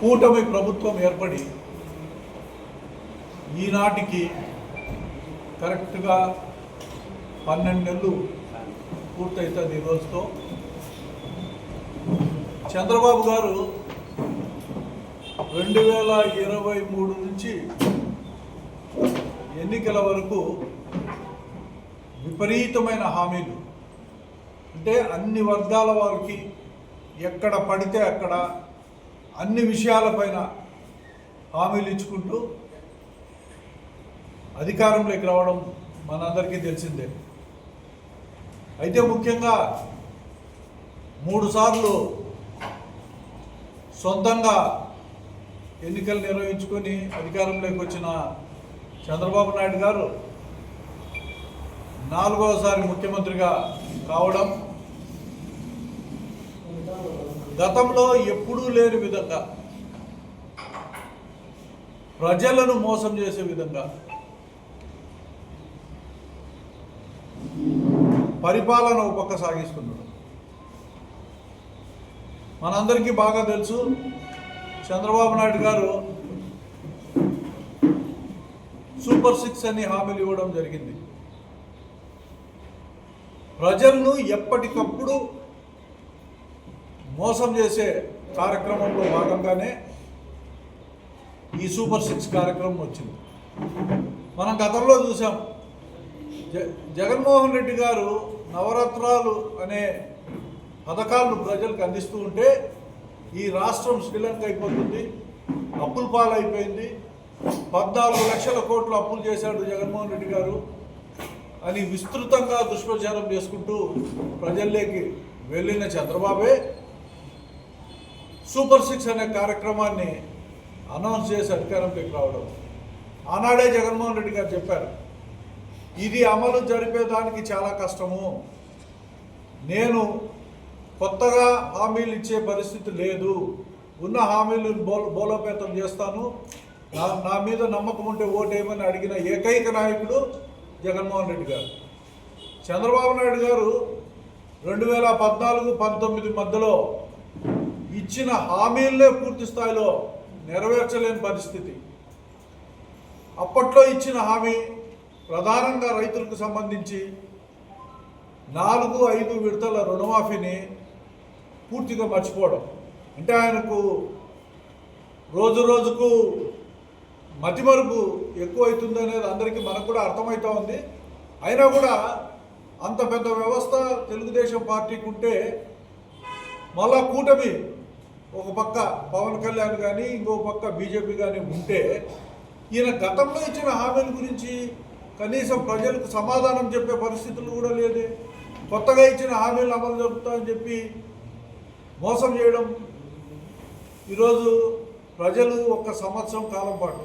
కూటమి ప్రభుత్వం ఏర్పడి ఈనాటికి కరెక్ట్గా 12 నెలలు పూర్తవుతుంది. ఈ రోజుతో చంద్రబాబు గారు 2023 నుంచి ఎన్నికల వరకు విపరీతమైన హామీలు, అంటే అన్ని వర్గాల వారికి ఎక్కడ పడితే అక్కడ అన్ని విషయాలపైన హామీలు ఇచ్చుకుంటూ అధికారంలోకి రావడం మనందరికీ తెలిసిందే. అయితే ముఖ్యంగా 3 సార్లు సొంతంగా ఎన్నికలు నిర్వహించుకొని అధికారంలోకి వచ్చిన చంద్రబాబు నాయుడు గారు 4వసారి ముఖ్యమంత్రిగా కావడం, గతంలో ఎప్పుడూ లేని విధంగా ప్రజలను మోసం చేసే విధంగా పరిపాలన ఒక పక్క సాగిస్తున్నాడు. మనందరికీ బాగా తెలుసు, చంద్రబాబు నాయుడు గారు సూపర్ 6 అని హామీలు ఇవ్వడం జరిగింది. ప్రజలను ఎప్పటికప్పుడు మోసం చేసే కార్యక్రమంలో భాగంగానే ఈ సూపర్ 6 కార్యక్రమం వచ్చింది. మనం గతంలో చూసాం, జగన్మోహన్ రెడ్డి గారు నవరత్నాలు అనే పథకాలను ప్రజలకు అందిస్తూ ఉంటే ఈ రాష్ట్రం శ్రీలంక అయిపోతుంది, అప్పుల పాలైపోయింది, 14 లక్షల కోట్లు అప్పులు చేశాడు జగన్మోహన్ రెడ్డి గారు అని విస్తృతంగా దుష్ప్రచారం చేసుకుంటూ ప్రజల్లోకి వెళ్ళిన చంద్రబాబే సూపర్ 6 అనే కార్యక్రమాన్ని అనౌన్స్ చేసి అధికారంలోకి రావడం. ఆనాడే జగన్మోహన్ రెడ్డి గారు చెప్పారు, ఇది అమలు జరిపేదానికి చాలా కష్టము, నేను కొత్తగా హామీలు ఇచ్చే పరిస్థితి లేదు, ఉన్న హామీలను బలోపేతం చేస్తాను, నా మీద నమ్మకం ఉంటే ఓటేయమని అడిగిన ఏకైక నాయకుడు జగన్మోహన్ రెడ్డి గారు. చంద్రబాబు నాయుడు గారు 2014-19 మధ్యలో ఇచ్చిన హామీలనే పూర్తి స్థాయిలో నెరవేర్చలేని పరిస్థితి. అప్పట్లో ఇచ్చిన హామీ ప్రధానంగా రైతులకు సంబంధించి 4-5 విడతల రుణమాఫీని పూర్తిగా మర్చిపోవడం. అంటే ఆయనకు రోజు రోజుకు మతిమరుపు ఎక్కువైతుంది అనేది అందరికీ మనకు కూడా అర్థమవుతూ ఉంది. అయినా కూడా అంత పెద్ద వ్యవస్థ తెలుగుదేశం పార్టీకి ఉంటే, మళ్ళా కూటమి ఒక పక్క పవన్ కళ్యాణ్ కానీ ఇంకో పక్క బీజేపీ కానీ ఉంటే, ఈయన గతంలో ఇచ్చిన హామీల గురించి కనీసం ప్రజలకు సమాధానం చెప్పే పరిస్థితులు కూడా లేదే. కొత్తగా ఇచ్చిన హామీలు అమలు జరుపుతామని చెప్పి మోసం చేయడం. ఈరోజు ప్రజలు 1 సంవత్సరం కాలం పాటు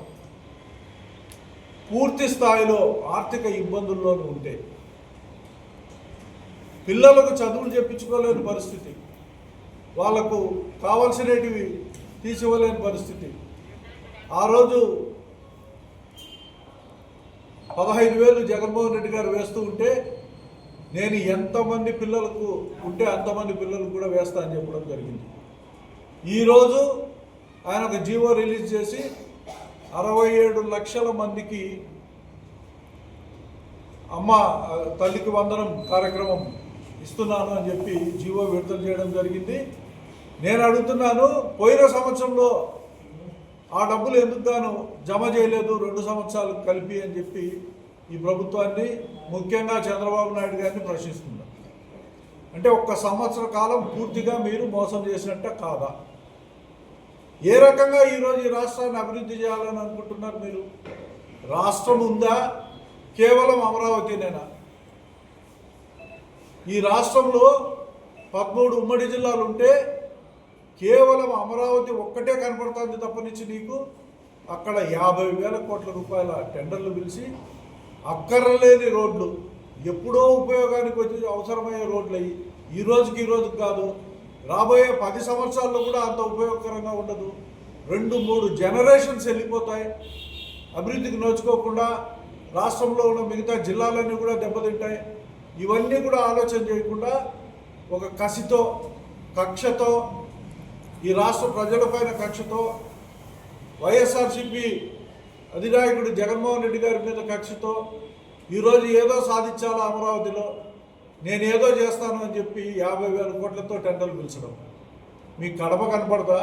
పూర్తి స్థాయిలో ఆర్థిక ఇబ్బందుల్లోనూ ఉంటే, పిల్లలకు చదువులు చెప్పించుకోలేని పరిస్థితి, వాళ్లకు కావాల్సినవి తీసివ్వలేని పరిస్థితి. ఆ రోజు 15,000 జగన్మోహన్ రెడ్డి గారు వేస్తూ ఉంటే, నేను ఎంతమంది పిల్లలకు ఉంటే అంతమంది పిల్లలకు కూడా వేస్తా అని చెప్పడం జరిగింది. ఈరోజు ఆయన ఒక జీవో రిలీజ్ చేసి 67 లక్షల మందికి అమ్మ తల్లికి వందనం కార్యక్రమం ఇస్తున్నాను అని చెప్పి జీవో విడుదల చేయడం జరిగింది. నేను అడుగుతున్నాను, పోయిన సంవత్సరంలో ఆ డబ్బులు ఎందుకు గాను జమ చేయలేదు 2 సంవత్సరాలు కలిపి అని చెప్పి ఈ ప్రభుత్వాన్ని, ముఖ్యంగా చంద్రబాబు నాయుడు గారిని ప్రశ్నిస్తున్నారు. అంటే 1 సంవత్సర కాలం పూర్తిగా మీరు మోసం చేసినట్ట కాదా? ఏ రకంగా ఈరోజు ఈ రాష్ట్రాన్ని అభివృద్ధి చేయాలని అనుకుంటున్నారు మీరు? రాష్ట్రం ఉందా? కేవలం అమరావతినేనా? ఈ రాష్ట్రంలో 13 ఉమ్మడి జిల్లాలు ఉంటే కేవలం అమరావతి ఒక్కటే కనపడుతుంది తప్పనిచ్చి నీకు అక్కడ 50,000 కోట్ల రూపాయల టెండర్లు పిలిచి అక్కర్లేని రోడ్లు, ఎప్పుడో ఉపయోగానికి వచ్చి అవసరమయ్యే రోడ్లు అయ్యి ఈ రోజుకి కాదు, రాబోయే 10 సంవత్సరాల్లో కూడా అంత ఉపయోగకరంగా ఉండదు. 2-3 జనరేషన్స్ వెళ్ళిపోతాయి. అభివృద్ధికి నోచుకోకుండా రాష్ట్రంలో ఉన్న మిగతా జిల్లాలన్నీ కూడా దెబ్బతింటాయి. ఇవన్నీ కూడా ఆలోచన చేయకుండా ఒక కసితో, కక్షతో ఈ రాష్ట్ర ప్రజలపైన కక్షతో, వైఎస్ఆర్సీపీ అధినాయకుడు జగన్మోహన్ రెడ్డి గారి మీద కక్షతో ఈరోజు ఏదో సాధించాలా అమరావతిలో, నేను ఏదో చేస్తాను అని చెప్పి 50,000 కోట్లతో టెండర్లు పిలిచడం. మీకు కడప కనపడదా?